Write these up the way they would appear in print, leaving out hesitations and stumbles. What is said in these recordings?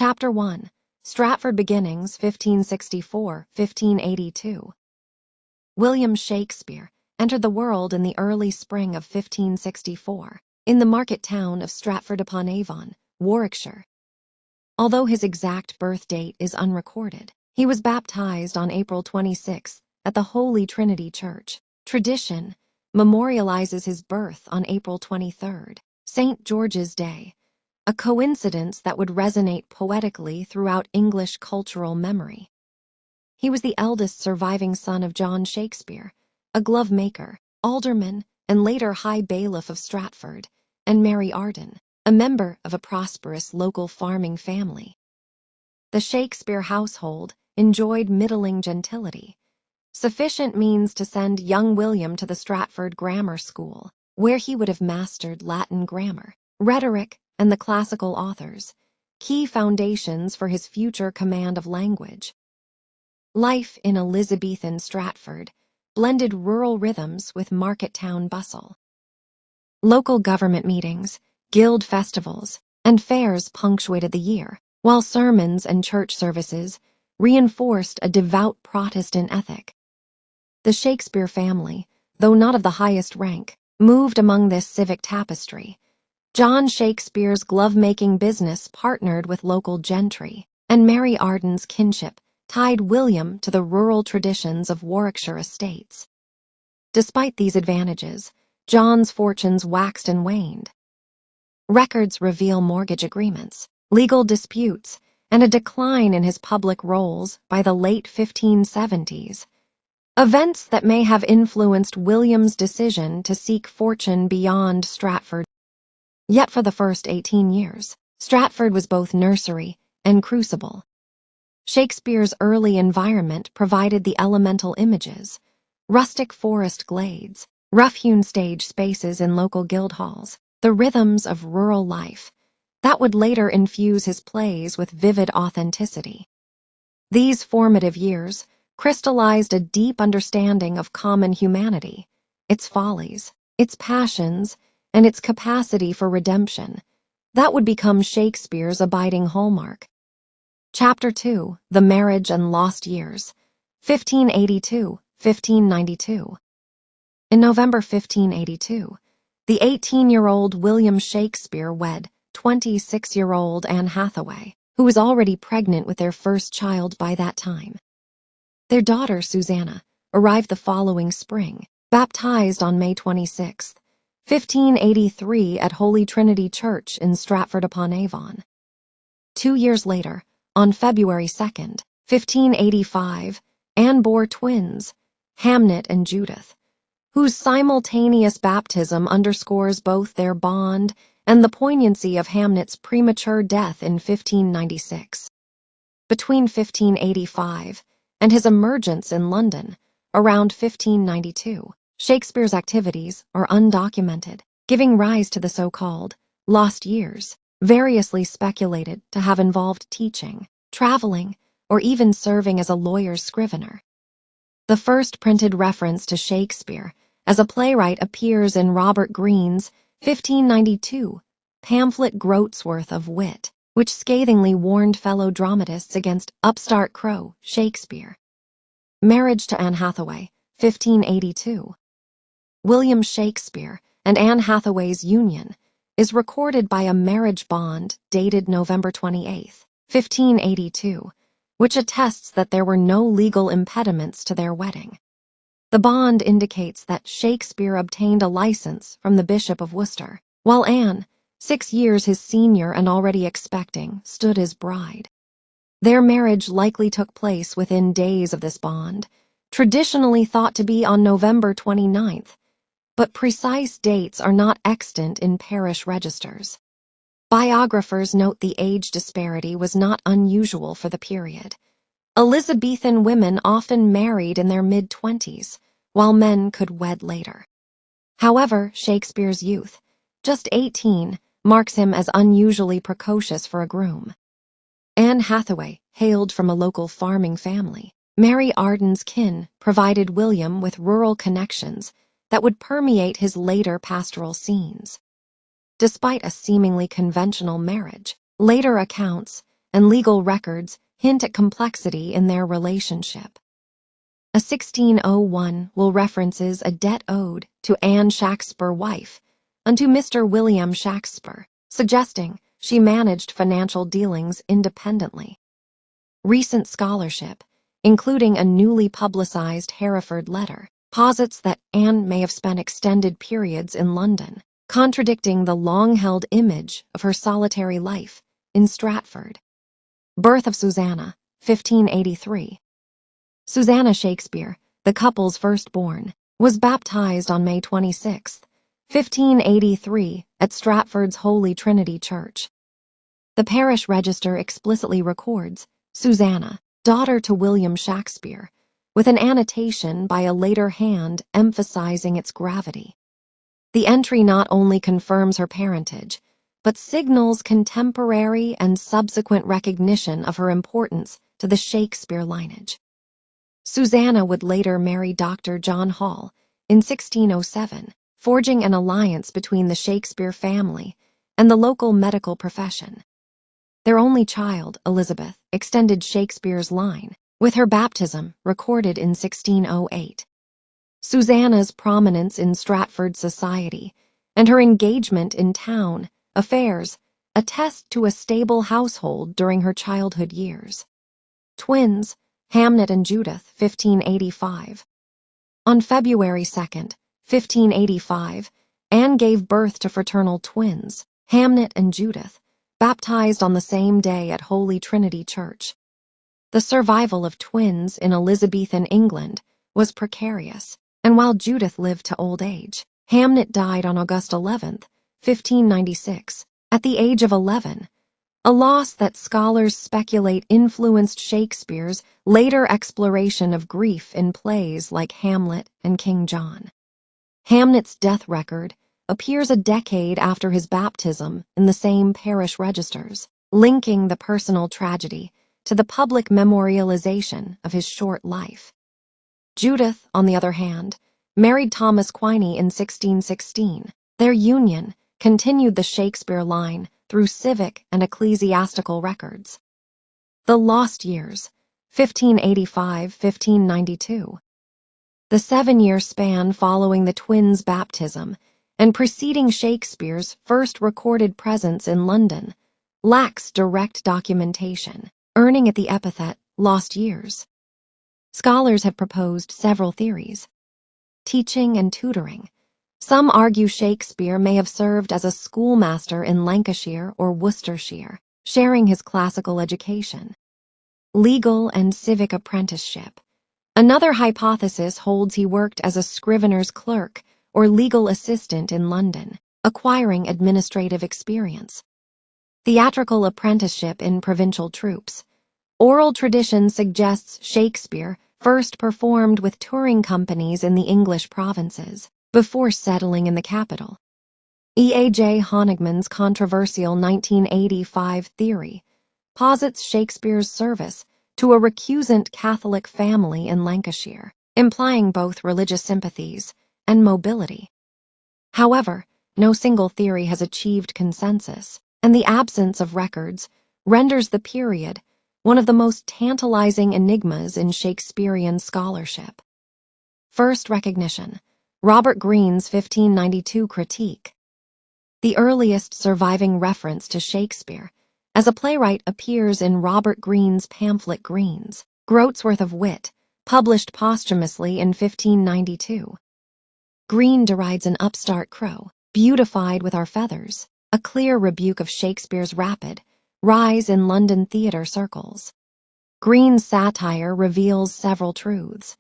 Chapter 1. Stratford Beginnings, 1564–1582. William Shakespeare entered the world in the early spring of 1564, in the market town of Stratford-upon-Avon, Warwickshire. Although his exact birth date is unrecorded, he was baptized on April 26 at the Holy Trinity Church. Tradition memorializes his birth on April 23, St. George's Day, a coincidence that would resonate poetically throughout English cultural memory. He was the eldest surviving son of John Shakespeare, a glove maker, alderman, and later High Bailiff of Stratford, and Mary Arden, a member of a prosperous local farming family. The Shakespeare household enjoyed middling gentility, sufficient means to send young William to the Stratford Grammar School, where he would have mastered Latin grammar, rhetoric, and the classical authors, key foundations for his future command of language. Life in Elizabethan Stratford blended rural rhythms with market town bustle. Local government meetings, guild festivals, and fairs punctuated the year, while sermons and church services reinforced a devout Protestant ethic. The Shakespeare family, though not of the highest rank, moved among this civic tapestry. John Shakespeare's glove-making business partnered with local gentry, and Mary Arden's kinship tied William to the rural traditions of Warwickshire estates. Despite these advantages, John's fortunes waxed and waned. Records reveal mortgage agreements, legal disputes, and a decline in his public roles by the late 1570s, events that may have influenced William's decision to seek fortune beyond Stratford. Yet for the first 18 years, Stratford was both nursery and crucible. Shakespeare's early environment provided the elemental images: rustic forest glades, rough-hewn stage spaces in local guild halls, the rhythms of rural life that would later infuse his plays with vivid authenticity. These formative years crystallized a deep understanding of common humanity, its follies, its passions, and its capacity for redemption that would become Shakespeare's abiding hallmark. Chapter 2. The Marriage and Lost Years, 1582–1592. In November 1582, the 18-year-old William Shakespeare wed 26-year-old Anne Hathaway, who was already pregnant with their first child by that time. Their daughter, Susanna, arrived the following spring, baptized on May 26, 1583 at Holy Trinity Church in Stratford-upon-Avon. 2 years later, on February 2, 1585, Anne bore twins, Hamnet and Judith, whose simultaneous baptism underscores both their bond and the poignancy of Hamnet's premature death in 1596. Between 1585 and his emergence in London, around 1592, Shakespeare's activities are undocumented, giving rise to the so-called lost years, variously speculated to have involved teaching, traveling, or even serving as a lawyer's scrivener. The first printed reference to Shakespeare as a playwright appears in Robert Greene's 1592 pamphlet Groatsworth of Wit, which scathingly warned fellow dramatists against upstart crow Shakespeare. Marriage to Anne Hathaway, 1582. William Shakespeare and Anne Hathaway's union is recorded by a marriage bond dated November 28, 1582, which attests that there were no legal impediments to their wedding. The bond indicates that Shakespeare obtained a license from the Bishop of Worcester, while Anne, 6 years his senior and already expecting, stood as bride. Their marriage likely took place within days of this bond, traditionally thought to be on November 29th, but precise dates are not extant in parish registers. Biographers note the age disparity was not unusual for the period. Elizabethan women often married in their mid-20s, while men could wed later. However, Shakespeare's youth, just 18, marks him as unusually precocious for a groom. Anne Hathaway hailed from a local farming family. Mary Arden's kin provided William with rural connections that would permeate his later pastoral scenes. Despite a seemingly conventional marriage, later accounts, and legal records hint at complexity in their relationship. A 1601 will references a debt owed to Anne Shakespeare wife unto Mr. William Shakespeare, suggesting she managed financial dealings independently. Recent scholarship, including a newly publicized Hereford letter, posits that Anne may have spent extended periods in London, contradicting the long-held image of her solitary life in Stratford. Birth of Susanna, 1583. Susanna Shakespeare, the couple's firstborn, was baptized on May 26, 1583, at Stratford's Holy Trinity Church. The parish register explicitly records Susanna, daughter to William Shakespeare, with an annotation by a later hand emphasizing its gravity. The entry not only confirms her parentage, but signals contemporary and subsequent recognition of her importance to the Shakespeare lineage. Susanna would later marry Dr. John Hall in 1607, forging an alliance between the Shakespeare family and the local medical profession. Their only child, Elizabeth, extended Shakespeare's line, with her baptism recorded in 1608. Susanna's prominence in Stratford society and her engagement in town affairs attest to a stable household during her childhood years. Twins, Hamnet and Judith, 1585. On February 2, 1585, Anne gave birth to fraternal twins, Hamnet and Judith, baptized on the same day at Holy Trinity Church. The survival of twins in Elizabethan England was precarious, and while Judith lived to old age, Hamnet died on August 11, 1596, at the age of 11, a loss that scholars speculate influenced Shakespeare's later exploration of grief in plays like Hamlet and King John. Hamnet's death record appears a decade after his baptism in the same parish registers, linking the personal tragedy to the public memorialization of his short life. Judith, on the other hand, married Thomas Quiney in 1616. Their union continued the Shakespeare line through civic and ecclesiastical records. The Lost Years, 1585–1592. The 7-year span following the twins' baptism and preceding Shakespeare's first recorded presence in London lacks direct documentation, earning it the epithet lost years. Scholars have proposed several theories. Teaching and tutoring. Some argue Shakespeare may have served as a schoolmaster in Lancashire or Worcestershire, sharing his classical education. Legal and civic apprenticeship. Another hypothesis holds he worked as a scrivener's clerk or legal assistant in London, acquiring administrative experience. Theatrical apprenticeship in provincial troupes. Oral tradition suggests Shakespeare first performed with touring companies in the English provinces, before settling in the capital. E.A.J. Honigman's controversial 1985 theory posits Shakespeare's service to a recusant Catholic family in Lancashire, implying both religious sympathies and mobility. However, no single theory has achieved consensus, and the absence of records renders the period one of the most tantalizing enigmas in Shakespearean scholarship. First recognition. Robert Greene's 1592 critique. The earliest surviving reference to Shakespeare as a playwright appears in Robert Greene's pamphlet Greene's Groat's Worth of Wit, published posthumously in 1592. Greene derides an upstart crow, beautified with our feathers, a clear rebuke of Shakespeare's rapid rise in London theatre circles. Greene's satire reveals several truths.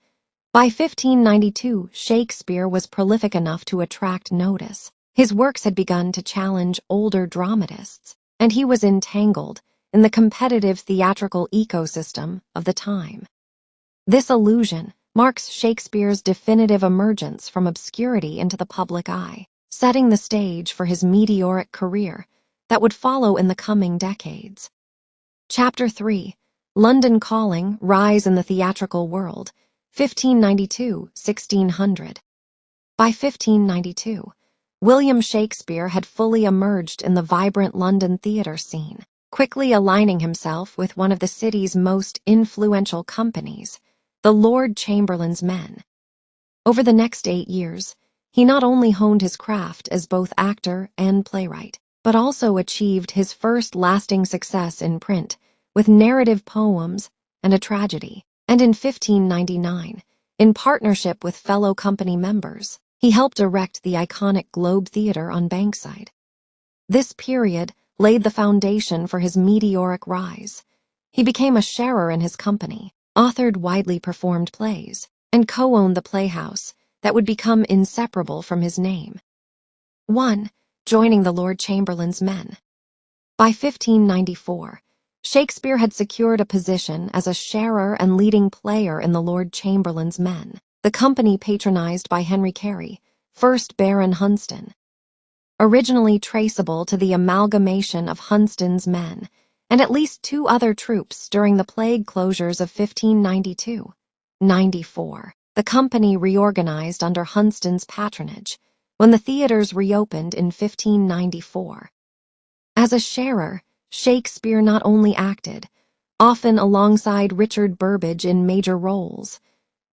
By 1592, Shakespeare was prolific enough to attract notice. His works had begun to challenge older dramatists, and he was entangled in the competitive theatrical ecosystem of the time. This illusion marks Shakespeare's definitive emergence from obscurity into the public eye, setting the stage for his meteoric career that would follow in the coming decades. Chapter 3. London Calling, Rise in the Theatrical World, 1592–1600. By 1592, William Shakespeare had fully emerged in the vibrant London theatre scene, quickly aligning himself with one of the city's most influential companies, the Lord Chamberlain's Men. Over the next 8 years, he not only honed his craft as both actor and playwright, but also achieved his first lasting success in print with narrative poems and a tragedy. And in 1599, in partnership with fellow company members, he helped erect the iconic Globe Theatre on Bankside. This period laid the foundation for his meteoric rise. He became a sharer in his company, authored widely performed plays, and co-owned the playhouse that would become inseparable from his name. 1. Joining the Lord Chamberlain's Men. By 1594, Shakespeare had secured a position as a sharer and leading player in the Lord Chamberlain's Men, the company patronized by Henry Carey, 1st Baron Hunsdon. Originally traceable to the amalgamation of Hunsdon's men and at least 2 other troops during the plague closures of 1592-94. The company reorganized under Hunsdon's patronage when the theaters reopened in 1594. As a sharer, Shakespeare not only acted, often alongside Richard Burbage in major roles,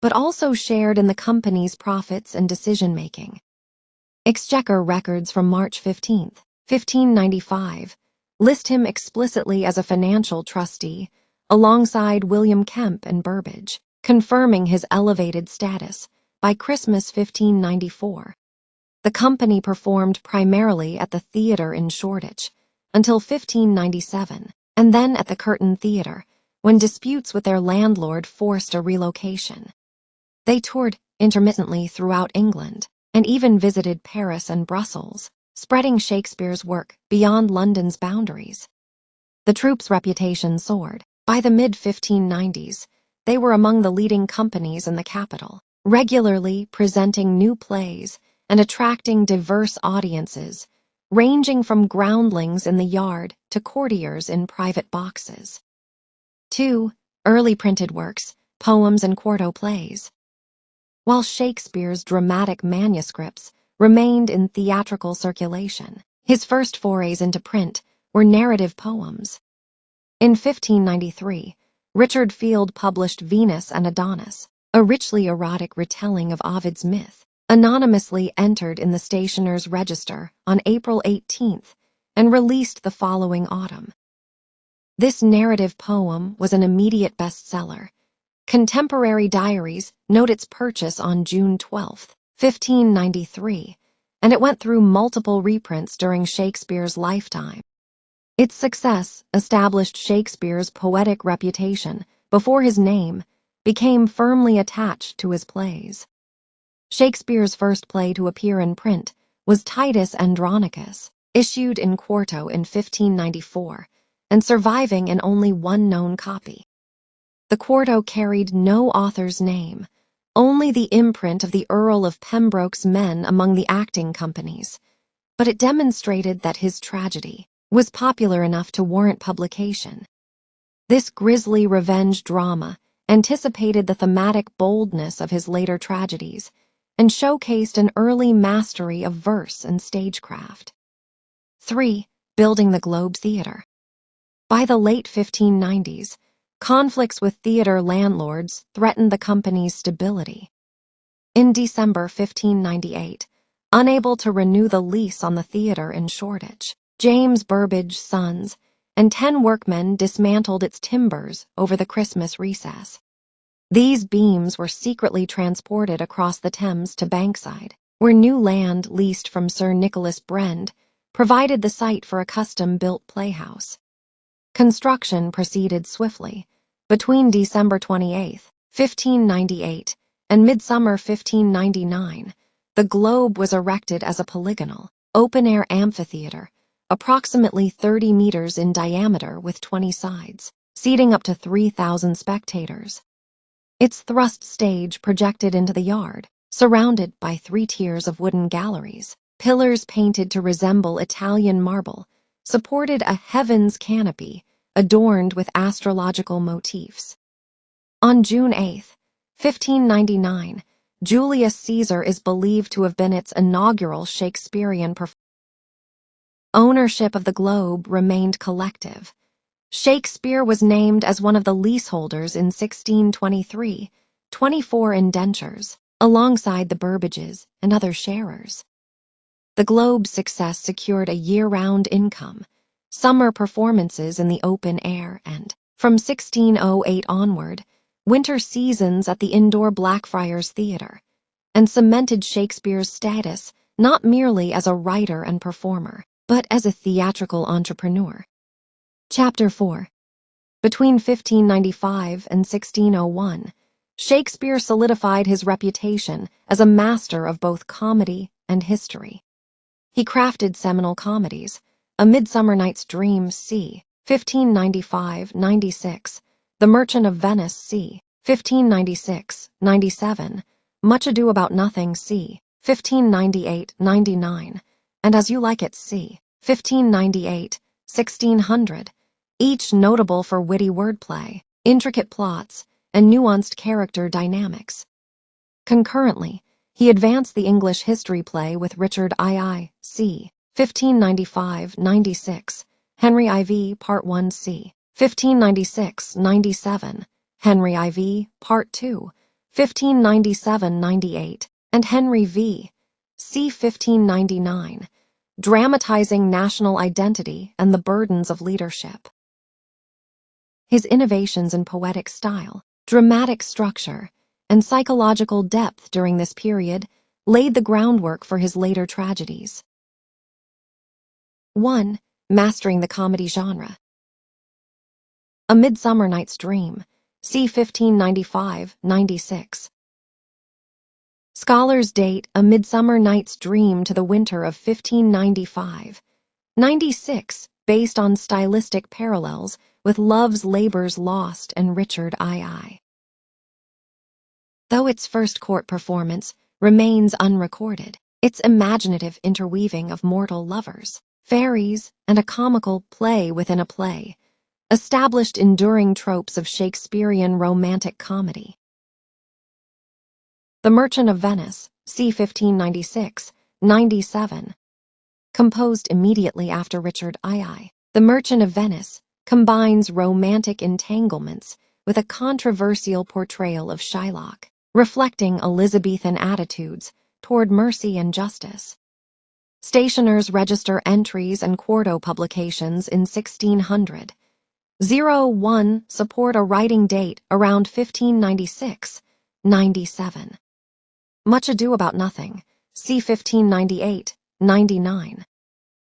but also shared in the company's profits and decision-making. Exchequer records from March 15, 1595, list him explicitly as a financial trustee, alongside William Kemp and Burbage, confirming his elevated status. By Christmas 1594, the company performed primarily at the theatre in Shoreditch until 1597, and then at the Curtain Theatre, when disputes with their landlord forced a relocation. They toured intermittently throughout England, and even visited Paris and Brussels, spreading Shakespeare's work beyond London's boundaries. The troupe's reputation soared. By the mid-1590s, they were among the leading companies in the capital, regularly presenting new plays and attracting diverse audiences, ranging from groundlings in the yard to courtiers in private boxes. 2. Early printed works, poems and quarto plays. While Shakespeare's dramatic manuscripts remained in theatrical circulation, his first forays into print were narrative poems. In 1593, Richard Field published Venus and Adonis, a richly erotic retelling of Ovid's myth, anonymously entered in the Stationer's Register on April 18th and released the following autumn. This narrative poem was an immediate bestseller. Contemporary diaries note its purchase on June 12, 1593, and it went through multiple reprints during Shakespeare's lifetime. Its success established Shakespeare's poetic reputation before his name became firmly attached to his plays. Shakespeare's first play to appear in print was Titus Andronicus, issued in quarto in 1594, and surviving in only one known copy. The quarto carried no author's name, only the imprint of the Earl of Pembroke's men among the acting companies, but it demonstrated that his tragedy was popular enough to warrant publication. This grisly revenge drama anticipated the thematic boldness of his later tragedies and showcased an early mastery of verse and stagecraft. 3. Building the Globe Theatre. By the late 1590s, conflicts with theatre landlords threatened the company's stability. In December 1598, unable to renew the lease on the theatre in Shoreditch, James Burbage's sons and 10 workmen dismantled its timbers over the Christmas recess. These beams were secretly transported across the Thames to Bankside, where new land leased from Sir Nicholas Brend provided the site for a custom-built playhouse. Construction proceeded swiftly. Between December 28, 1598, and midsummer 1599, the Globe was erected as a polygonal, open-air amphitheater, approximately 30 meters in diameter with 20 sides, seating up to 3,000 spectators. Its thrust stage projected into the yard, surrounded by 3 tiers of wooden galleries. Pillars painted to resemble Italian marble supported a heavens canopy adorned with astrological motifs. On June 8, 1599, Julius Caesar is believed to have been its inaugural Shakespearean performer. Ownership of the Globe remained collective, Shakespeare was named as one of the leaseholders in 1623, 24 indentures, alongside the Burbages and other sharers. The Globe's success secured a year-round income, summer performances in the open air, and, from 1608 onward, winter seasons at the indoor Blackfriars Theatre, and cemented Shakespeare's status not merely as a writer and performer, but as a theatrical entrepreneur. Chapter 4. Between 1595 and 1601, Shakespeare solidified his reputation as a master of both comedy and history. He crafted seminal comedies, A Midsummer Night's Dream c. 1595-96, The Merchant of Venice c. 1596-97, Much Ado About Nothing c. 1598-99, and As You Like It c. 1598-1600, each notable for witty wordplay, intricate plots, and nuanced character dynamics. Concurrently, he advanced the English history play with Richard II c. 1595-96, Henry IV Part 1 c. 1596-97, Henry IV Part 2, 1597-98, and Henry V. c. 1599, dramatizing national identity and the burdens of leadership. His innovations in poetic style, dramatic structure, and psychological depth during this period laid the groundwork for his later tragedies. 1. Mastering the comedy genre. A Midsummer Night's Dream, c. 1595-96. Scholars date A Midsummer Night's Dream to the winter of 1595-96, based on stylistic parallels with Love's Labour's Lost and Richard II. Though its first court performance remains unrecorded, its imaginative interweaving of mortal lovers, fairies, and a comical play within a play established enduring tropes of Shakespearean romantic comedy. The Merchant of Venice, c. 1596-97. Composed immediately after Richard II, The Merchant of Venice combines romantic entanglements with a controversial portrayal of Shylock, reflecting Elizabethan attitudes toward mercy and justice. Stationers register entries and quarto publications in 1600. 01 support a writing date around 1596-97. Much Ado About Nothing, c. 1598-99.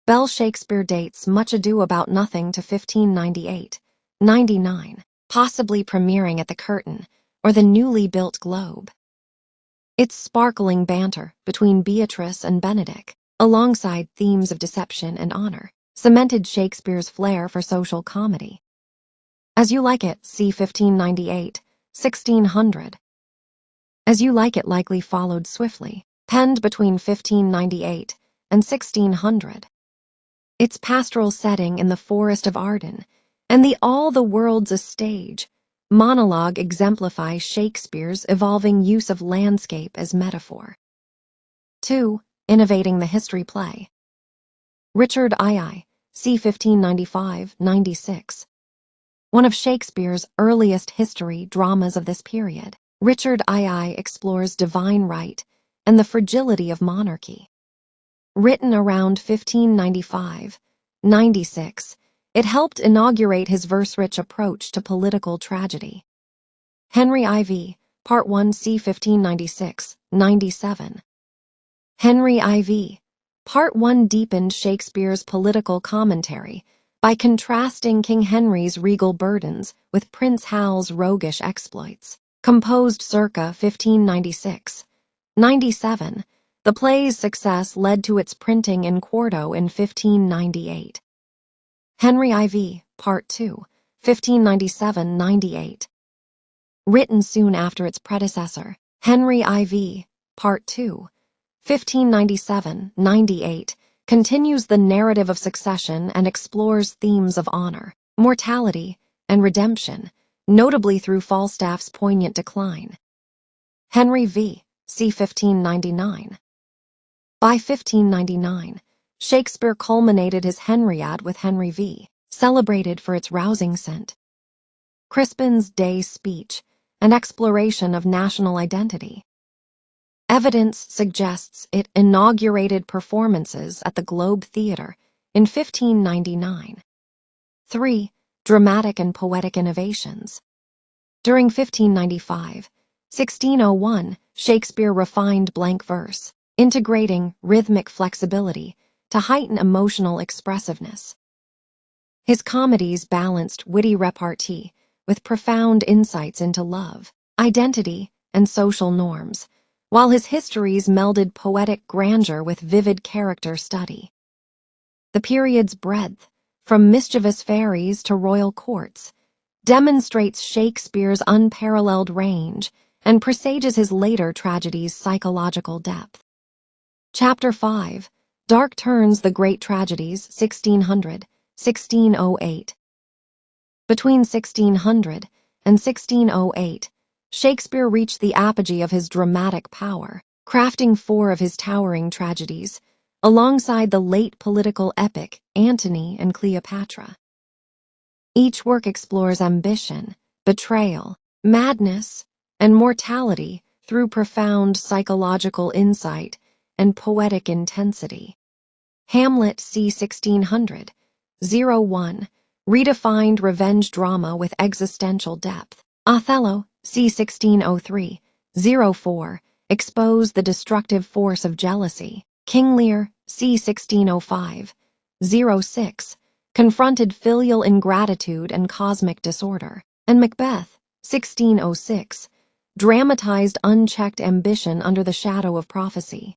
Bell Shakespeare dates Much Ado About Nothing to 1598-99, possibly premiering at the Curtain or the newly built Globe. Its sparkling banter between Beatrice and Benedick, alongside themes of deception and honor, cemented Shakespeare's flair for social comedy. As You Like It, c. 1598-1600. As You Like It likely followed swiftly, penned between 1598 and 1600. Its pastoral setting in the Forest of Arden and the All the World's a Stage monologue exemplifies Shakespeare's evolving use of landscape as metaphor. 2. Innovating the history play. Richard II, c. 1595-96. One of Shakespeare's earliest history dramas of this period, Richard II explores divine right and the fragility of monarchy. Written around 1595-96, it helped inaugurate his verse-rich approach to political tragedy. Henry IV, Part 1 c. 1596-97. Henry IV, Part 1 deepened Shakespeare's political commentary by contrasting King Henry's regal burdens with Prince Hal's roguish exploits. Composed circa 1596-97, the play's success led to its printing in quarto in 1598. Henry IV, Part 2, 1597-98. Written soon after its predecessor, Henry IV, Part 2, 1597-98, continues the narrative of succession and explores themes of honor, mortality, and redemption, notably through Falstaff's poignant decline. Henry V, c. 1599. By 1599, Shakespeare culminated his Henriad with Henry V, celebrated for its rousing scent. Crispin's day speech, an exploration of national identity. Evidence suggests it inaugurated performances at the Globe Theatre in 1599. 3. Dramatic and poetic innovations. During 1595-1601, Shakespeare refined blank verse, integrating rhythmic flexibility to heighten emotional expressiveness. His comedies balanced witty repartee with profound insights into love, identity, and social norms, while his histories melded poetic grandeur with vivid character study. The period's breadth, from mischievous fairies to royal courts, demonstrates Shakespeare's unparalleled range and presages his later tragedies' psychological depth. Chapter 5. Dark Turns: The Great Tragedies, 1600-1608. Between 1600 and 1608, Shakespeare reached the apogee of his dramatic power, crafting 4 of his towering tragedies, alongside the late political epic Antony and Cleopatra. Each work explores ambition, betrayal, madness, and mortality through profound psychological insight and poetic intensity. Hamlet, c. 1600, 01, redefined revenge drama with existential depth. Othello, c. 1603, 04, exposed the destructive force of jealousy. King Lear, c. 1605, 06, confronted filial ingratitude and cosmic disorder. And Macbeth, 1606, dramatized unchecked ambition under the shadow of prophecy.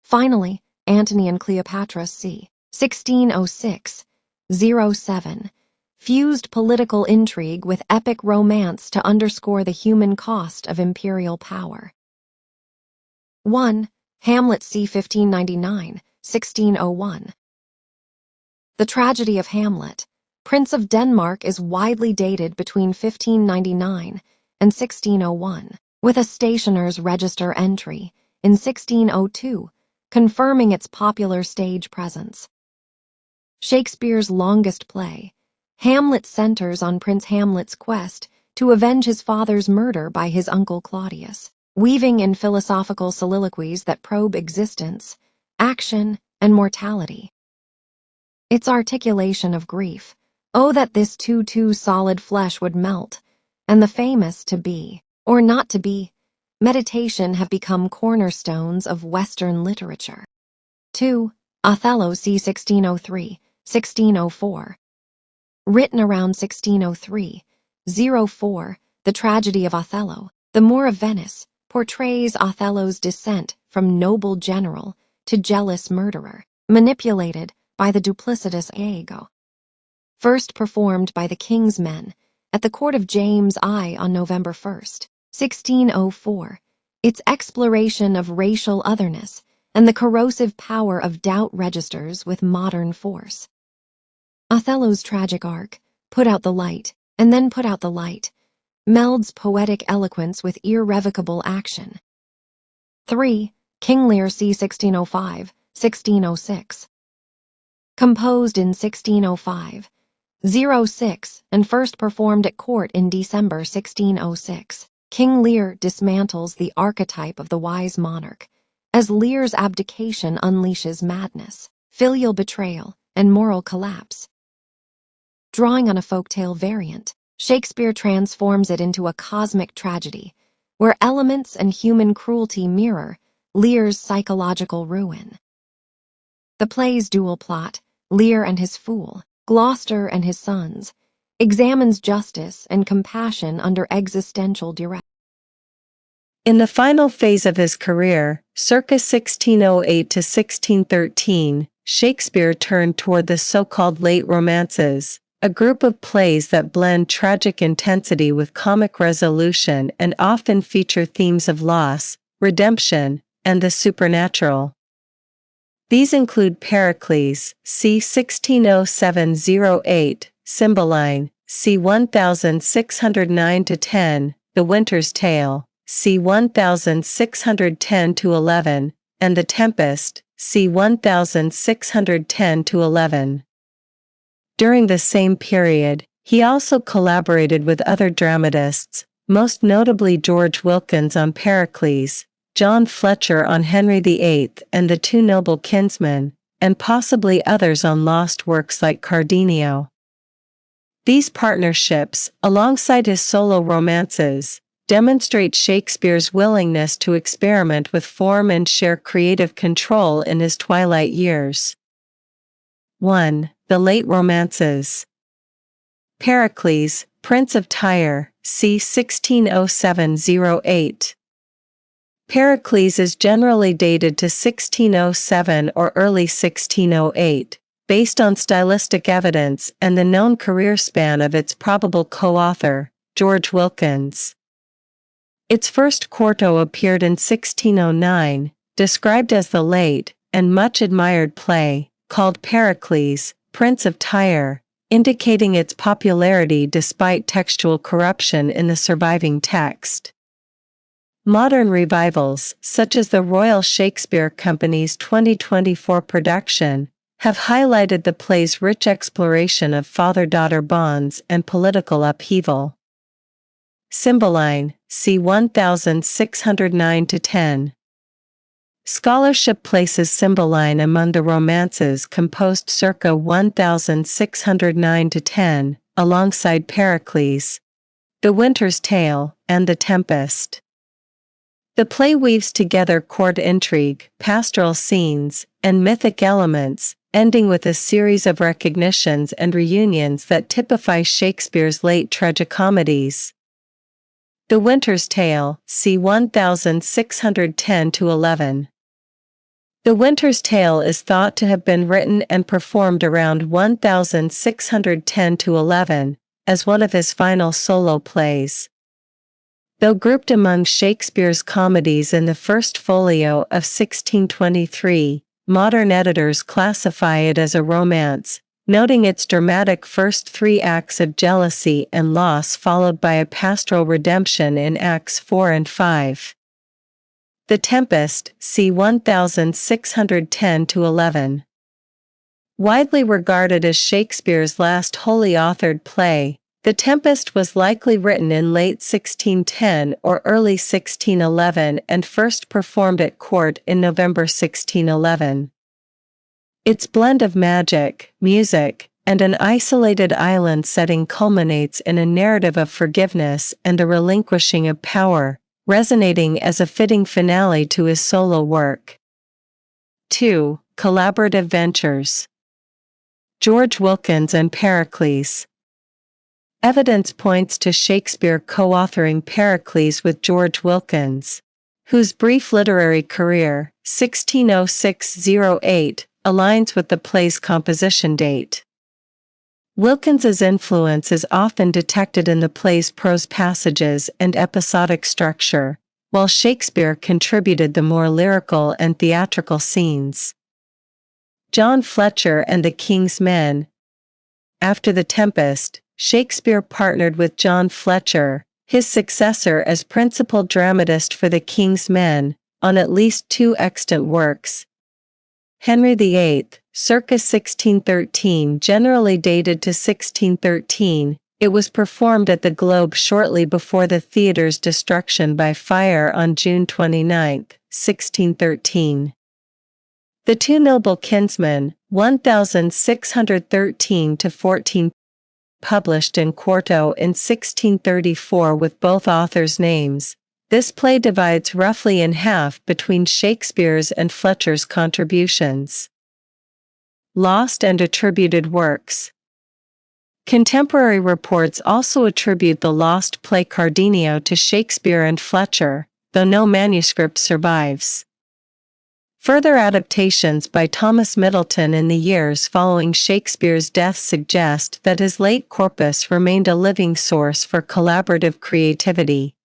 Finally, Antony and Cleopatra, c. 1606, 07, fused political intrigue with epic romance to underscore the human cost of imperial power. 1. Hamlet, c. 1599, 1601. The tragedy of Hamlet, Prince of Denmark, is widely dated between 1599 and 1601, with a Stationer's Register entry in 1602 confirming its popular stage presence. Shakespeare's longest play, Hamlet, centers on Prince Hamlet's quest to avenge his father's murder by his uncle Claudius, weaving in philosophical soliloquies that probe existence, action, and mortality. Its articulation of grief, oh that this too solid flesh would melt, and the famous to be, or not to be, meditation have become cornerstones of Western literature. 2. Othello, c. 1603, 1604. Written around 1603, 04, the tragedy of Othello, the Moor of Venice, portrays Othello's descent from noble general to jealous murderer, manipulated by the duplicitous Iago. First performed by the King's Men at the court of James I on November 1, 1604, its exploration of racial otherness and the corrosive power of doubt registers with modern force. Othello's tragic arc, put out the light, and then put out the light, melds poetic eloquence with irrevocable action. 3. King Lear, c. 1605, 1606. Composed in 1605, 06, and first performed at court in December 1606, King Lear dismantles the archetype of the wise monarch, as Lear's abdication unleashes madness, filial betrayal, and moral collapse. Drawing on a folktale variant, Shakespeare transforms it into a cosmic tragedy, where elements and human cruelty mirror Lear's psychological ruin. The play's dual plot, Lear and his fool, Gloucester and his sons, examines justice and compassion under existential duress. In the final phase of his career, circa 1608 to 1613, Shakespeare turned toward the so-called late romances, a group of plays that blend tragic intensity with comic resolution and often feature themes of loss, redemption, and the supernatural. These include Pericles, c. 1607-08, Cymbeline, c. 1609-10, The Winter's Tale, c. 1610-11, and The Tempest, c. 1610-11. During the same period, he also collaborated with other dramatists, most notably George Wilkins on Pericles, John Fletcher on Henry VIII and the Two Noble Kinsmen, and possibly others on lost works like Cardenio. These partnerships, alongside his solo romances, demonstrate Shakespeare's willingness to experiment with form and share creative control in his twilight years. 1. The Late Romances. Pericles, Prince of Tyre, c. 1607-08. Pericles is generally dated to 1607 or early 1608, based on stylistic evidence and the known career span of its probable co-author, George Wilkins. Its first quarto appeared in 1609, described as the late and much admired play, called Pericles, Prince of Tyre, indicating its popularity despite textual corruption in the surviving text. Modern revivals, such as the Royal Shakespeare Company's 2024 production, have highlighted the play's rich exploration of father-daughter bonds and political upheaval. Cymbeline, c. 1609-10. Scholarship places Cymbeline among the romances composed circa 1609-10, alongside Pericles, The Winter's Tale, and The Tempest. The play weaves together court intrigue, pastoral scenes, and mythic elements, ending with a series of recognitions and reunions that typify Shakespeare's late tragicomedies. The Winter's Tale, c. 1610-11. The Winter's Tale is thought to have been written and performed around 1610-11, as one of his final solo plays. Though grouped among Shakespeare's comedies in the First Folio of 1623, modern editors classify it as a romance, noting its dramatic first 3 acts of jealousy and loss followed by a pastoral redemption in Acts 4 and 5. The Tempest, c. 1610-11. Widely regarded as Shakespeare's last wholly authored play, The Tempest was likely written in late 1610 or early 1611 and first performed at court in November 1611. Its blend of magic, music, and an isolated island setting culminates in a narrative of forgiveness and the relinquishing of power, resonating as a fitting finale to his solo work. 2. Collaborative Ventures. George Wilkins and Pericles. Evidence points to Shakespeare co-authoring Pericles with George Wilkins, whose brief literary career, 1606-08, aligns with the play's composition date. Wilkins's influence is often detected in the play's prose passages and episodic structure, while Shakespeare contributed the more lyrical and theatrical scenes. John Fletcher and the King's Men. After The Tempest, Shakespeare partnered with John Fletcher, his successor as principal dramatist for The King's Men, on at least 2 extant works. Henry VIII, circa 1613, generally dated to 1613, it was performed at the Globe shortly before the theatre's destruction by fire on June 29, 1613. The Two Noble Kinsmen, 1613-14, published in quarto in 1634 with both authors' names. This play divides roughly in half between Shakespeare's and Fletcher's contributions. Lost and attributed works. Contemporary reports also attribute the lost play Cardenio to Shakespeare and Fletcher, though no manuscript survives. Further adaptations by Thomas Middleton in the years following Shakespeare's death suggest that his late corpus remained a living source for collaborative creativity.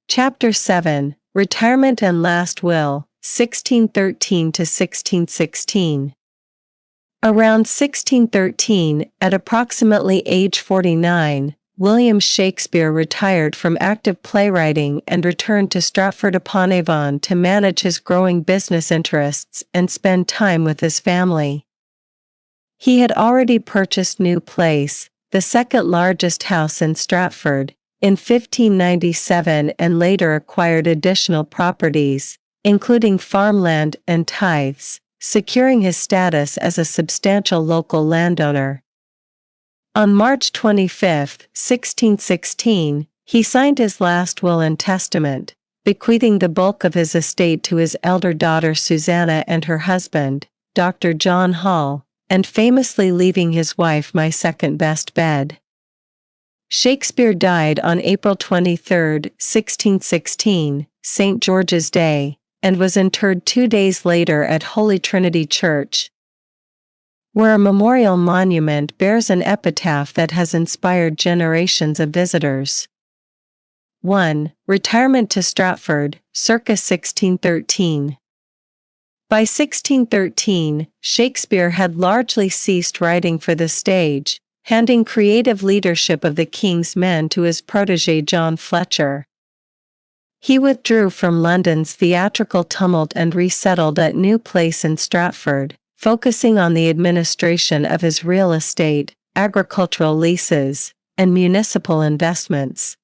Chapter 7, Retirement and Last Will, 1613-1616. Around 1613, at approximately age 49, William Shakespeare retired from active playwriting and returned to Stratford-upon-Avon to manage his growing business interests and spend time with his family. He had already purchased New Place, the second largest house in Stratford, in 1597 and later acquired additional properties, including farmland and tithes, securing his status as a substantial local landowner. On March 25, 1616, he signed his last will and testament, bequeathing the bulk of his estate to his elder daughter Susanna and her husband, Dr. John Hall, and famously leaving his wife my second best bed. Shakespeare died on April 23, 1616, St. George's Day, and was interred 2 days later at Holy Trinity Church, where a memorial monument bears an epitaph that has inspired generations of visitors. 1. Retirement to Stratford, circa 1613. By 1613, Shakespeare had largely ceased writing for the stage, handing creative leadership of the King's Men to his protégé John Fletcher. He withdrew from London's theatrical tumult and resettled at New Place in Stratford, focusing on the administration of his real estate, agricultural leases, and municipal investments.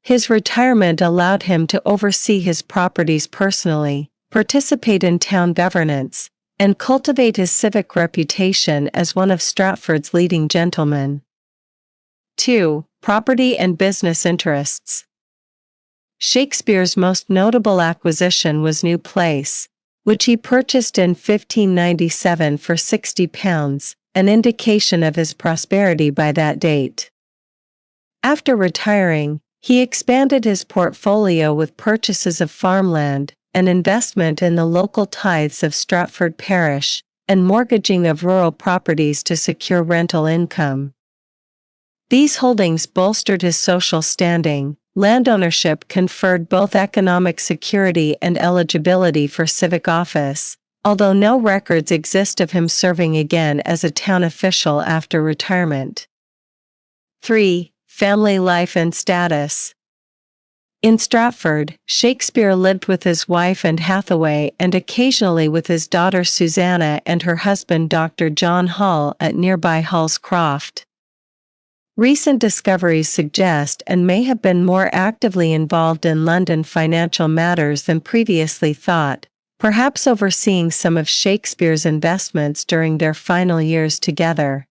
His retirement allowed him to oversee his properties personally, participate in town governance, and cultivate his civic reputation as one of Stratford's leading gentlemen. 2. Property and business interests. Shakespeare's most notable acquisition was New Place, which he purchased in 1597 for £60, an indication of his prosperity by that date. After retiring, he expanded his portfolio with purchases of farmland, an investment in the local tithes of Stratford Parish, and mortgaging of rural properties to secure rental income. These holdings bolstered his social standing. Land ownership conferred both economic security and eligibility for civic office, although no records exist of him serving again as a town official after retirement. 3. Family life and status. In Stratford, Shakespeare lived with his wife Anne Hathaway and occasionally with his daughter Susanna and her husband Dr. John Hall at nearby Hall's Croft. Recent discoveries suggest and may have been more actively involved in London financial matters than previously thought, perhaps overseeing some of Shakespeare's investments during their final years together.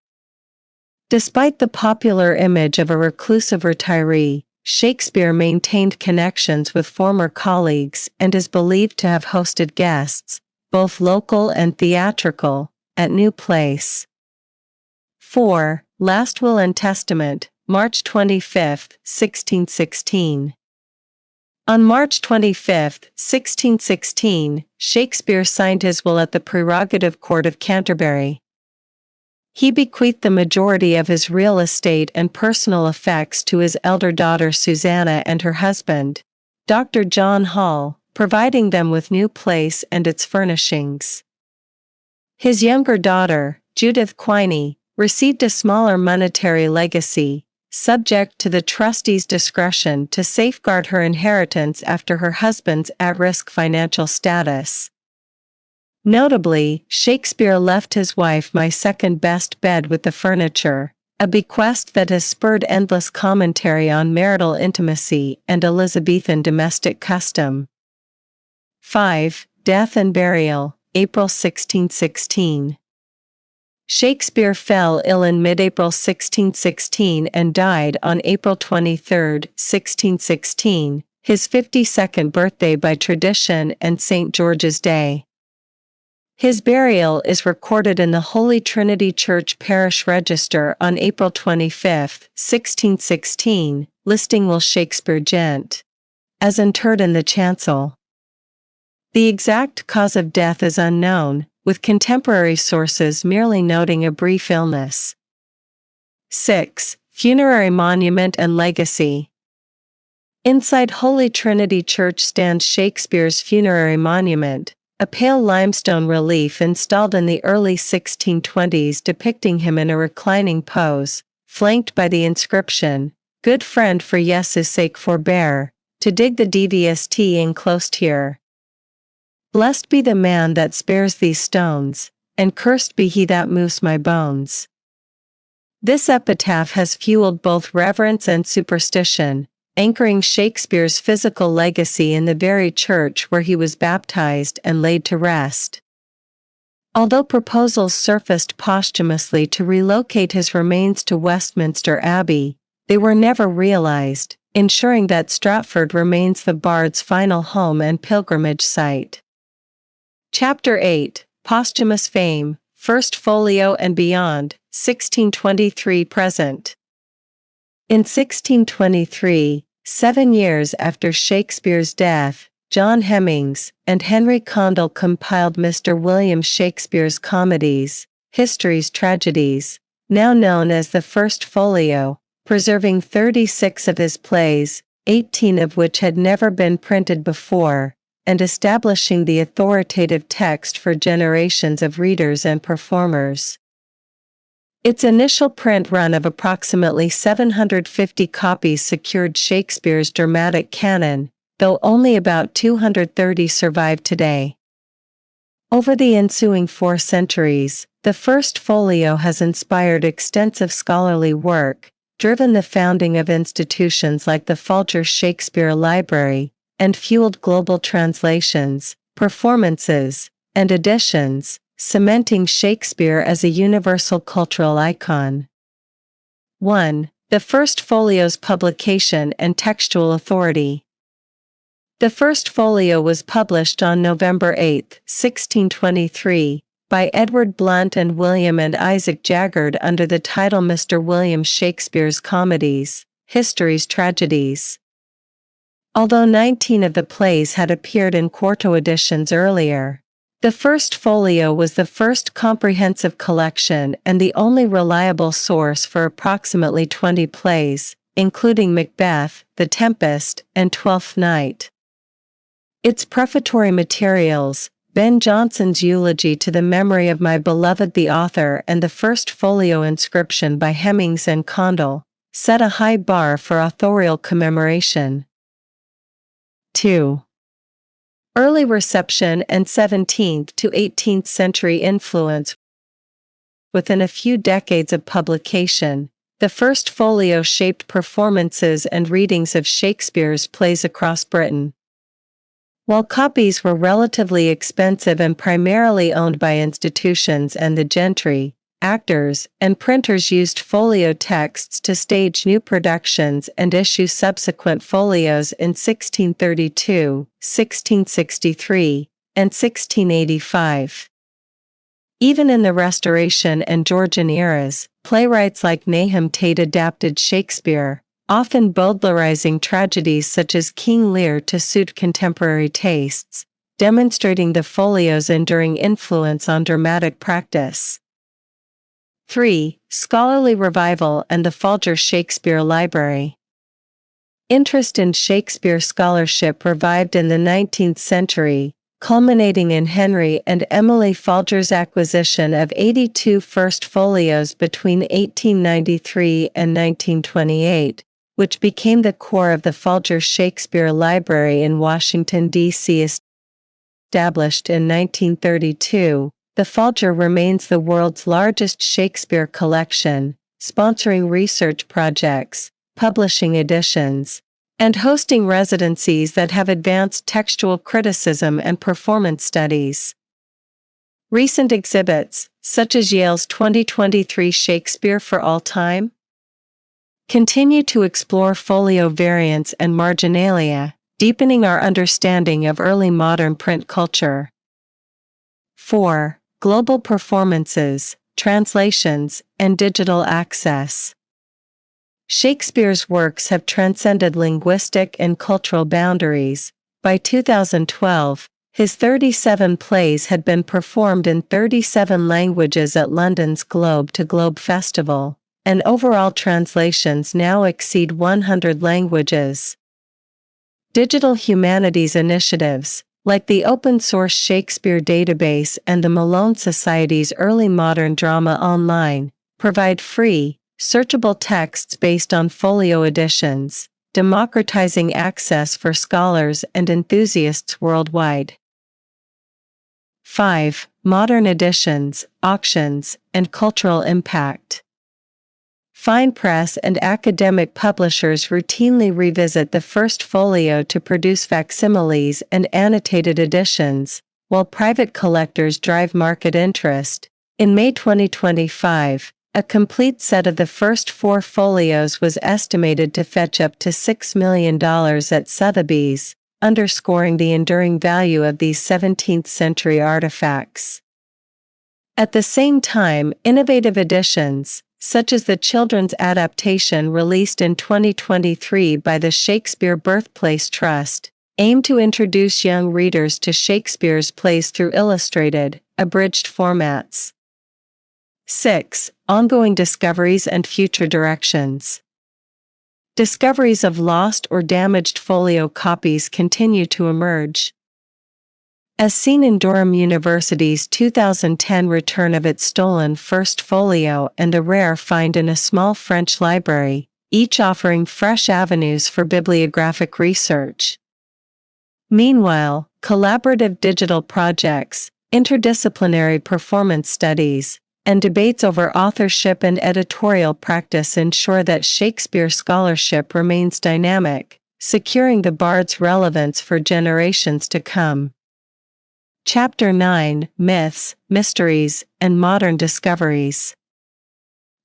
Despite the popular image of a reclusive retiree, Shakespeare maintained connections with former colleagues and is believed to have hosted guests, both local and theatrical, at New Place. 4. Last Will and Testament, March 25, 1616. On March 25, 1616, Shakespeare signed his will at the Prerogative Court of Canterbury. He bequeathed the majority of his real estate and personal effects to his elder daughter Susanna and her husband, Dr. John Hall, providing them with New Place and its furnishings. His younger daughter, Judith Quiney, received a smaller monetary legacy, subject to the trustee's discretion to safeguard her inheritance after her husband's at-risk financial status. Notably, Shakespeare left his wife my second best bed with the furniture, a bequest that has spurred endless commentary on marital intimacy and Elizabethan domestic custom. 5. Death and Burial, April 1616. Shakespeare fell ill in mid-April 1616 and died on April 23, 1616, his 52nd birthday by tradition and St. George's Day. His burial is recorded in the Holy Trinity Church Parish Register on April 25, 1616, listing Will Shakespeare Gent as interred in the chancel. The exact cause of death is unknown, with contemporary sources merely noting a brief illness. 6. Funerary Monument and Legacy. Inside Holy Trinity Church stands Shakespeare's funerary monument, a pale limestone relief installed in the early 1620s depicting him in a reclining pose, flanked by the inscription, "Good friend, for Yesu's sake forbear, to dig the devious tea enclosed here. Blessed be the man that spares these stones, and cursed be he that moves my bones." This epitaph has fueled both reverence and superstition, anchoring Shakespeare's physical legacy in the very church where he was baptized and laid to rest. Although proposals surfaced posthumously to relocate his remains to Westminster Abbey, they were never realized, ensuring that Stratford remains the bard's final home and pilgrimage site. Chapter 8, Posthumous Fame, First Folio and Beyond, 1623-present. In 1623, 7 years after Shakespeare's death, John Hemmings and Henry Condell compiled Mr. William Shakespeare's comedies, History's Tragedies, now known as the First Folio, preserving 36 of his plays, 18 of which had never been printed before, and establishing the authoritative text for generations of readers and performers. Its initial print run of approximately 750 copies secured Shakespeare's dramatic canon, though only about 230 survive today. Over the ensuing 4 centuries, the First Folio has inspired extensive scholarly work, driven the founding of institutions like the Folger Shakespeare Library, and fueled global translations, performances, and editions, cementing Shakespeare as a universal cultural icon. 1. The First Folio's publication and textual authority. The First Folio was published on November 8, 1623, by Edward Blunt and William and Isaac Jaggard under the title Mr. William Shakespeare's Comedies, History's Tragedies. Although 19 of the plays had appeared in quarto editions earlier, the First Folio was the first comprehensive collection and the only reliable source for approximately 20 plays, including Macbeth, The Tempest, and Twelfth Night. Its prefatory materials, Ben Jonson's eulogy to the memory of my beloved the author and the First Folio inscription by Hemmings and Condell, set a high bar for authorial commemoration. 2. Early reception and 17th to 18th century influence. Within a few decades of publication, the First Folio shaped performances and readings of Shakespeare's plays across Britain. While copies were relatively expensive and primarily owned by institutions and the gentry, actors and printers used folio texts to stage new productions and issue subsequent folios in 1632, 1663, and 1685. Even in the Restoration and Georgian eras, playwrights like Nahum Tate adapted Shakespeare, often Bowdlerizing tragedies such as King Lear to suit contemporary tastes, demonstrating the folio's enduring influence on dramatic practice. 3. Scholarly revival and the Folger Shakespeare Library. Interest in Shakespeare scholarship revived in the 19th century, culminating in Henry and Emily Folger's acquisition of 82 First Folios between 1893 and 1928, which became the core of the Folger Shakespeare Library in Washington, D.C. Established in 1932, the Folger remains the world's largest Shakespeare collection, sponsoring research projects, publishing editions, and hosting residencies that have advanced textual criticism and performance studies. Recent exhibits, such as Yale's 2023 Shakespeare for All Time, continue to explore folio variants and marginalia, deepening our understanding of early modern print culture. 4. Global performances, translations, and digital access. Shakespeare's works have transcended linguistic and cultural boundaries. By 2012, his 37 plays had been performed in 37 languages at London's Globe to Globe Festival, and overall translations now exceed 100 languages. Digital humanities initiatives, like the open-source Shakespeare database and the Malone Society's Early Modern Drama Online, provide free, searchable texts based on folio editions, democratizing access for scholars and enthusiasts worldwide. 5. Modern editions, auctions, and cultural impact. Fine press and academic publishers routinely revisit the first folio to produce facsimiles and annotated editions, while private collectors drive market interest. In May 2025, a complete set of the first 4 folios was estimated to fetch up to $6 million at Sotheby's, underscoring the enduring value of these 17th-century artifacts. At the same time, innovative editions, such as the children's adaptation released in 2023 by the Shakespeare Birthplace Trust, aim to introduce young readers to Shakespeare's plays through illustrated, abridged formats. 6. Ongoing discoveries and future directions. Discoveries of lost or damaged folio copies continue to emerge. As seen in Durham University's 2010 return of its stolen first folio and a rare find in a small French library, each offering fresh avenues for bibliographic research. Meanwhile, collaborative digital projects, interdisciplinary performance studies, and debates over authorship and editorial practice ensure that Shakespeare scholarship remains dynamic, securing the bard's relevance for generations to come. Chapter 9: Myths, Mysteries, and Modern Discoveries.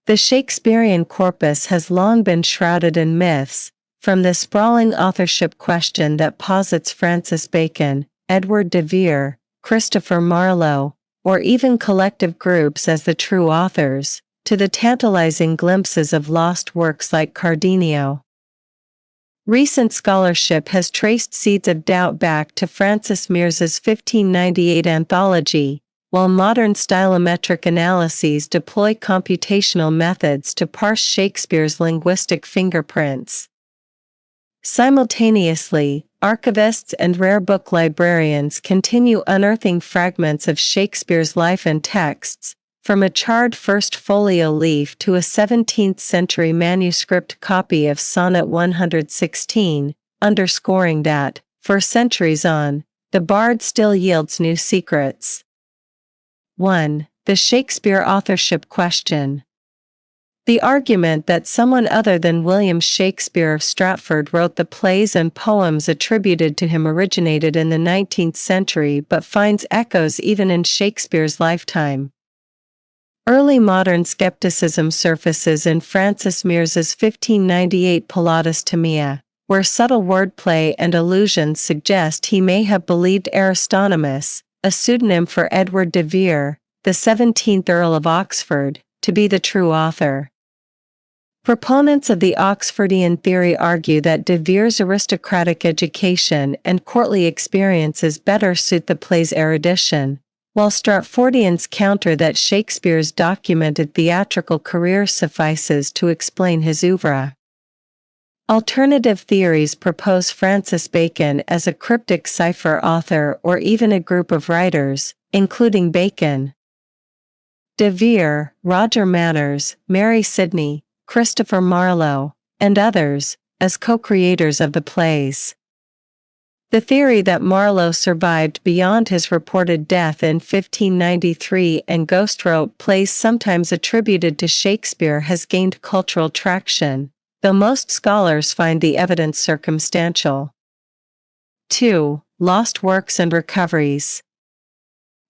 The Shakespearean corpus has long been shrouded in myths, from the sprawling authorship question that posits Francis Bacon, Edward de Vere, Christopher Marlowe, or even collective groups as the true authors, to the tantalizing glimpses of lost works like Cardenio. Recent scholarship has traced seeds of doubt back to Francis Mears's 1598 anthology, while modern stylometric analyses deploy computational methods to parse Shakespeare's linguistic fingerprints. Simultaneously, archivists and rare book librarians continue unearthing fragments of Shakespeare's life and texts, from a charred first folio leaf to a 17th-century manuscript copy of Sonnet 116, underscoring that, for centuries on, the bard still yields new secrets. 1. The Shakespeare authorship question. The argument that someone other than William Shakespeare of Stratford wrote the plays and poems attributed to him originated in the 19th century but finds echoes even in Shakespeare's lifetime. Early modern skepticism surfaces in Francis Mears's 1598 Pilatus Timea, where subtle wordplay and allusions suggest he may have believed Aristonymus, a pseudonym for Edward de Vere, the 17th Earl of Oxford, to be the true author. Proponents of the Oxfordian theory argue that de Vere's aristocratic education and courtly experiences better suit the play's erudition, while Stratfordians counter that Shakespeare's documented theatrical career suffices to explain his oeuvre. Alternative theories propose Francis Bacon as a cryptic cipher author or even a group of writers, including Bacon, de Vere, Roger Manners, Mary Sidney, Christopher Marlowe, and others, as co-creators of the plays. The theory that Marlowe survived beyond his reported death in 1593 and ghostwrote plays sometimes attributed to Shakespeare has gained cultural traction, though most scholars find the evidence circumstantial. 2. Lost works and recoveries.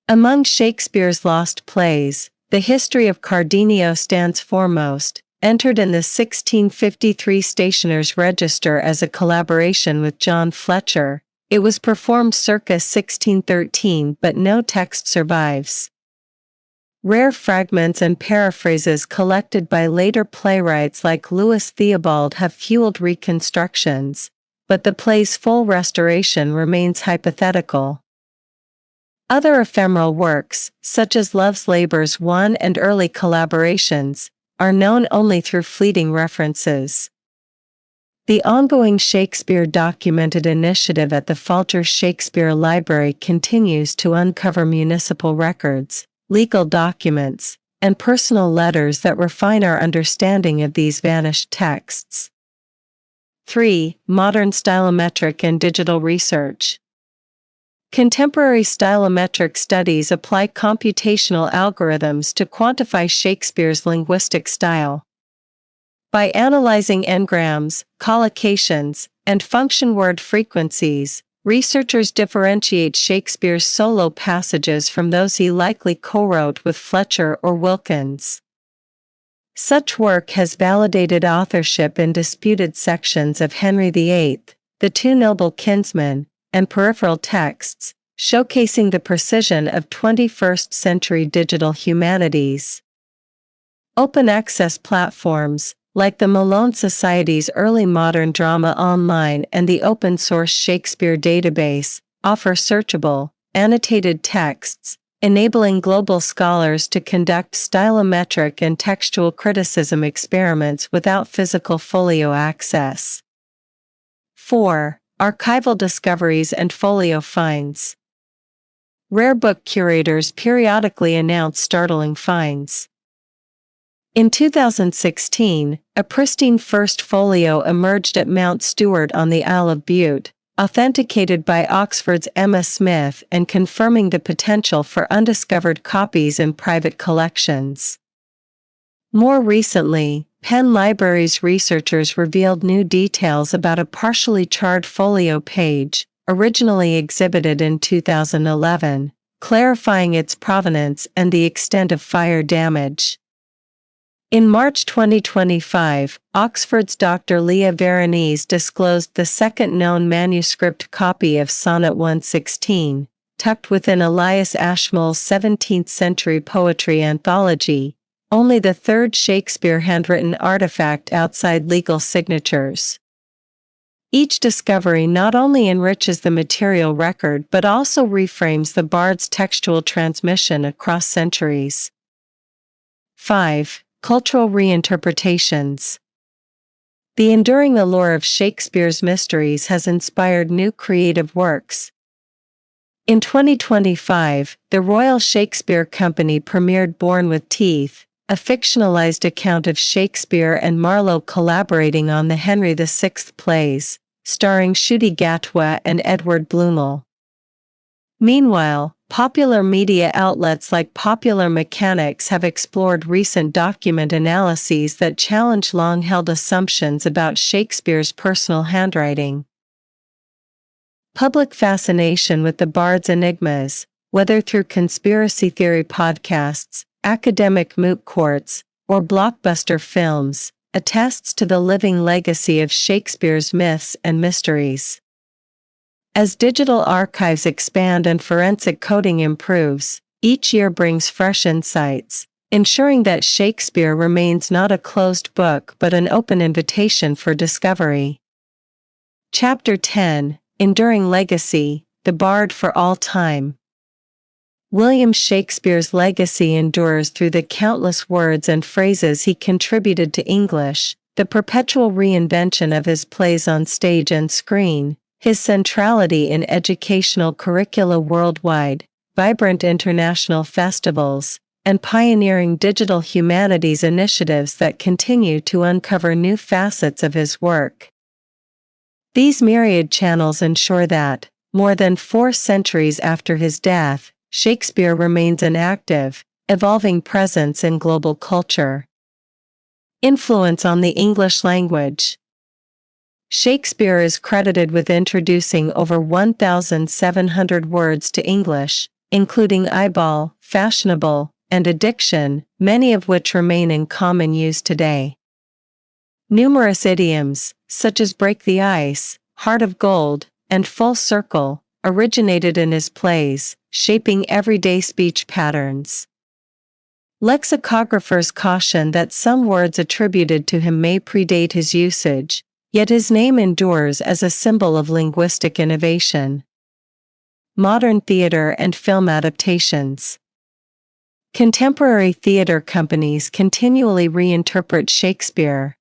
Among Shakespeare's lost plays, the history of Cardenio stands foremost, entered in the 1653 Stationer's Register as a collaboration with John Fletcher. It was performed circa 1613 but no text survives. Rare fragments and paraphrases collected by later playwrights like Louis Theobald have fueled reconstructions, but the play's full restoration remains hypothetical. Other ephemeral works, such as Love's Labours I and early collaborations, are known only through fleeting references. The ongoing Shakespeare Documented initiative at the Falter Shakespeare Library continues to uncover municipal records, legal documents, and personal letters that refine our understanding of these vanished texts. 3. Modern stylometric and digital research. Contemporary stylometric studies apply computational algorithms to quantify Shakespeare's linguistic style. By analyzing engrams, collocations, and function word frequencies, researchers differentiate Shakespeare's solo passages from those he likely co-wrote with Fletcher or Wilkins. Such work has validated authorship in disputed sections of Henry VIII, The Two Noble Kinsmen, and peripheral texts, showcasing the precision of 21st-century digital humanities. Open access platforms, like the Malone Society's Early Modern Drama Online and the open-source Shakespeare database, offer searchable, annotated texts, enabling global scholars to conduct stylometric and textual criticism experiments without physical folio access. 4. Archival discoveries and folio finds. Rare book curators periodically announce startling finds. In 2016, a pristine first folio emerged at Mount Stewart on the Isle of Bute, authenticated by Oxford's Emma Smith and confirming the potential for undiscovered copies in private collections. More recently, Penn Library's researchers revealed new details about a partially charred folio page, originally exhibited in 2011, clarifying its provenance and the extent of fire damage. In March 2025, Oxford's Dr. Leah Veronese disclosed the second known manuscript copy of Sonnet 116, tucked within Elias Ashmole's 17th-century poetry anthology, only the third Shakespeare handwritten artifact outside legal signatures. Each discovery not only enriches the material record but also reframes the bard's textual transmission across centuries. 5. Cultural reinterpretations. The enduring allure of Shakespeare's mysteries has inspired new creative works. In 2025, the Royal Shakespeare Company premiered Born with Teeth, a fictionalized account of Shakespeare and Marlowe collaborating on the Henry VI plays, starring Ncuti Gatwa and Edward Blundell. Meanwhile, popular media outlets like Popular Mechanics have explored recent document analyses that challenge long-held assumptions about Shakespeare's personal handwriting. Public fascination with the bard's enigmas, whether through conspiracy theory podcasts, academic moot courts, or blockbuster films, attests to the living legacy of Shakespeare's myths and mysteries. As digital archives expand and forensic coding improves, each year brings fresh insights, ensuring that Shakespeare remains not a closed book but an open invitation for discovery. Chapter 10: Enduring Legacy, The Bard for All Time. William Shakespeare's legacy endures through the countless words and phrases he contributed to English, the perpetual reinvention of his plays on stage and screen, his centrality in educational curricula worldwide, vibrant international festivals, and pioneering digital humanities initiatives that continue to uncover new facets of his work. These myriad channels ensure that, more than 4 centuries after his death, Shakespeare remains an active, evolving presence in global culture. Influence on the English language. Shakespeare is credited with introducing over 1,700 words to English, including eyeball, fashionable, and addiction, many of which remain in common use today. Numerous idioms, such as break the ice, heart of gold, and full circle, originated in his plays, shaping everyday speech patterns. Lexicographers caution that some words attributed to him may predate his usage, yet his name endures as a symbol of linguistic innovation. Modern theater and film adaptations. Contemporary theater companies continually reinterpret Shakespeare.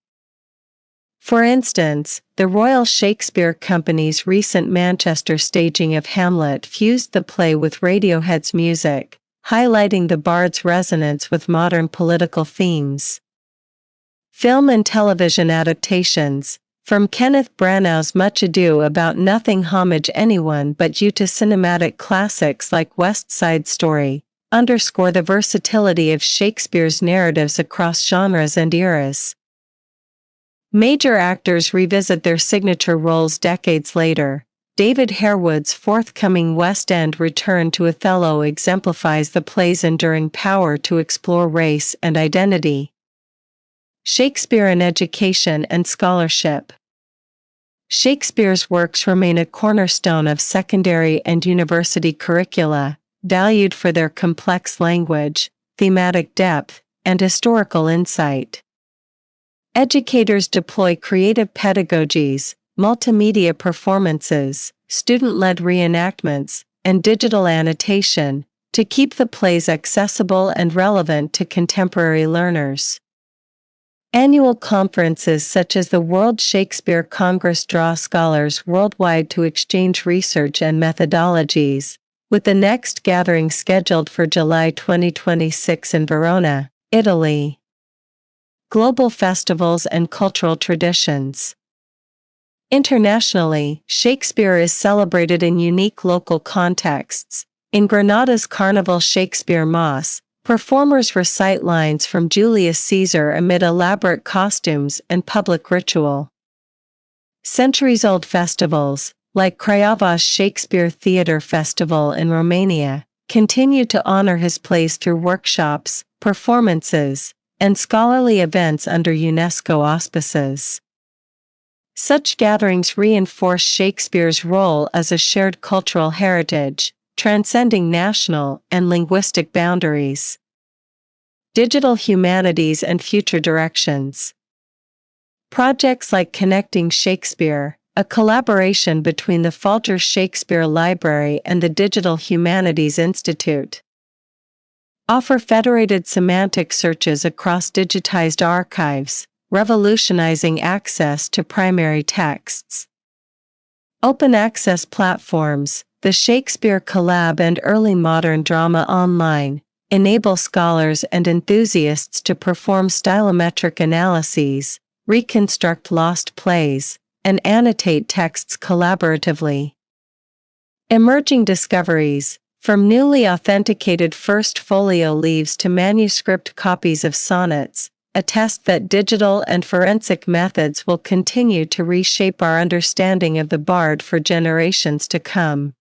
For instance, the Royal Shakespeare Company's recent Manchester staging of Hamlet fused the play with Radiohead's music, highlighting the bard's resonance with modern political themes. Film and television adaptations. From Kenneth Branagh's Much Ado About Nothing Homage Anyone But You to cinematic classics like West Side Story, underscore the versatility of Shakespeare's narratives across genres and eras. Major actors revisit their signature roles decades later. David Harewood's forthcoming West End return to Othello exemplifies the play's enduring power to explore race and identity. Shakespeare in education and scholarship. Shakespeare's works remain a cornerstone of secondary and university curricula, valued for their complex language, thematic depth, and historical insight. Educators deploy creative pedagogies, multimedia performances, student-led reenactments, and digital annotation to keep the plays accessible and relevant to contemporary learners. Annual conferences such as the World Shakespeare Congress draw scholars worldwide to exchange research and methodologies, with the next gathering scheduled for July 2026 in Verona, Italy. Global festivals and cultural traditions. Internationally, Shakespeare is celebrated in unique local contexts. In Granada's Carnival Shakespeare Moss, performers recite lines from Julius Caesar amid elaborate costumes and public ritual. Centuries-old festivals, like Craiovan's Shakespeare Theatre Festival in Romania, continue to honor his plays through workshops, performances, and scholarly events under UNESCO auspices. Such gatherings reinforce Shakespeare's role as a shared cultural heritage, transcending national and linguistic boundaries. Digital humanities and future directions. Projects like Connecting Shakespeare, a collaboration between the Falter Shakespeare Library and the Digital Humanities Institute, offer federated semantic searches across digitized archives, revolutionizing access to primary texts. Open access platforms, the Shakespeare Collab and Early Modern Drama Online, enable scholars and enthusiasts to perform stylometric analyses, reconstruct lost plays, and annotate texts collaboratively. Emerging discoveries, from newly authenticated first folio leaves to manuscript copies of sonnets, attest that digital and forensic methods will continue to reshape our understanding of the bard for generations to come.